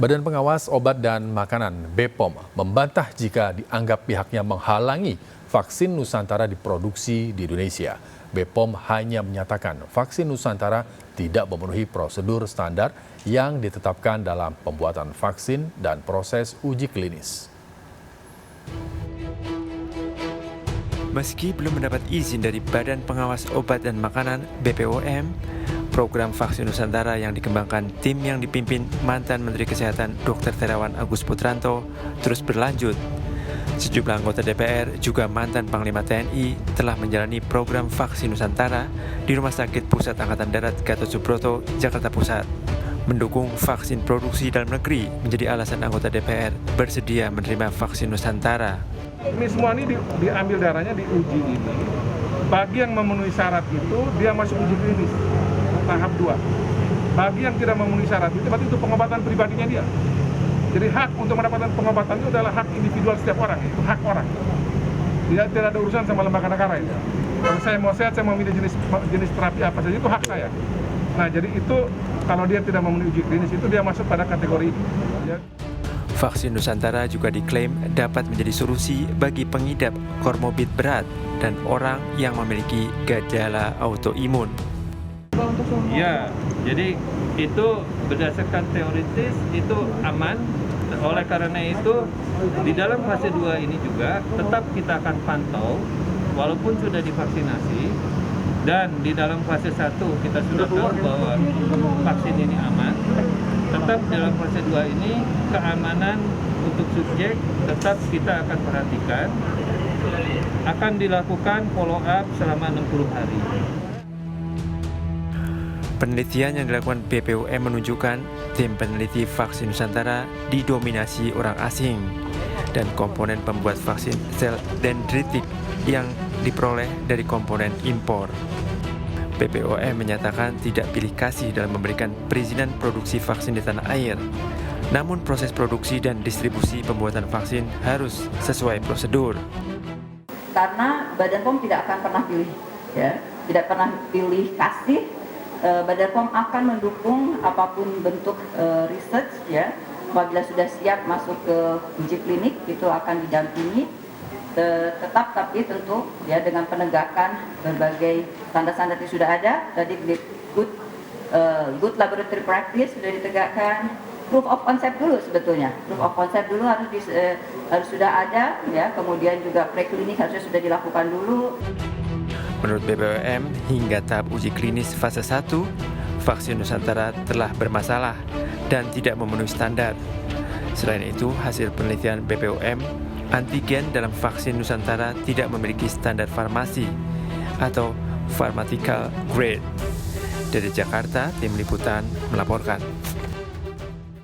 Badan Pengawas Obat dan Makanan (BPOM) membantah jika dianggap pihaknya menghalangi vaksin Nusantara diproduksi di Indonesia. BPOM hanya menyatakan vaksin Nusantara tidak memenuhi prosedur standar yang ditetapkan dalam pembuatan vaksin dan proses uji klinis. Meski belum mendapat izin dari Badan Pengawas Obat dan Makanan (BPOM), program vaksin Nusantara yang dikembangkan tim yang dipimpin mantan Menteri Kesehatan Dr. Terawan Agus Putranto terus berlanjut. Sejumlah anggota DPR juga mantan Panglima TNI telah menjalani program vaksin Nusantara di Rumah Sakit Pusat Angkatan Darat Gatot Subroto, Jakarta Pusat. Mendukung vaksin produksi dalam negeri menjadi alasan anggota DPR bersedia menerima vaksin Nusantara. Ini semua ini diambil darahnya, diuji ini. Bagi yang memenuhi syarat itu, dia masuk uji klinis tahap 2. Bagi yang tidak memenuhi syarat itu, berarti itu pengobatan pribadinya dia. Jadi hak untuk mendapatkan pengobatan itu adalah hak individual setiap orang, itu hak orang. Tidak ada urusan sama lembaga negara itu. Kalau saya mau sehat, saya mau milih jenis terapi apa saja, itu hak saya. Nah, jadi itu kalau dia tidak memenuhi uji klinis itu dia masuk pada kategori ini. Vaksin Nusantara juga diklaim dapat menjadi solusi bagi pengidap komorbid berat dan orang yang memiliki gejala autoimun. Ya, jadi itu berdasarkan teoritis itu aman. Oleh karena itu di dalam fase 2 ini juga tetap kita akan pantau walaupun sudah divaksinasi, dan di dalam fase 1 kita sudah tahu bahwa vaksin ini aman. Tetap dalam fase 2 ini keamanan untuk subjek tetap kita akan perhatikan. Akan dilakukan follow up selama 60 hari. Penelitian yang dilakukan BPOM menunjukkan tim peneliti vaksin Nusantara didominasi orang asing dan komponen pembuat vaksin sel dendritik yang diperoleh dari komponen impor. BPOM menyatakan tidak pilih kasih dalam memberikan perizinan produksi vaksin di tanah air. Namun proses produksi dan distribusi pembuatan vaksin harus sesuai prosedur. Karena Badan POM tidak akan pernah pilih, tidak pernah pilih kasih. Badan POM akan mendukung apapun bentuk research, apabila sudah siap masuk ke uji klinik itu akan didampingi. Tetap tapi tentu dengan penegakan berbagai standar-standar yang sudah ada. Tadi good laboratory practice sudah ditegakkan. Proof of concept dulu sebetulnya. Proof of concept dulu harus sudah ada, kemudian juga preklinik harusnya sudah dilakukan dulu. Menurut BPOM, hingga tahap uji klinis fase 1, vaksin Nusantara telah bermasalah dan tidak memenuhi standar. Selain itu, hasil penelitian BPOM, antigen dalam vaksin Nusantara tidak memiliki standar farmasi atau pharmaceutical grade. Dari Jakarta, tim liputan melaporkan.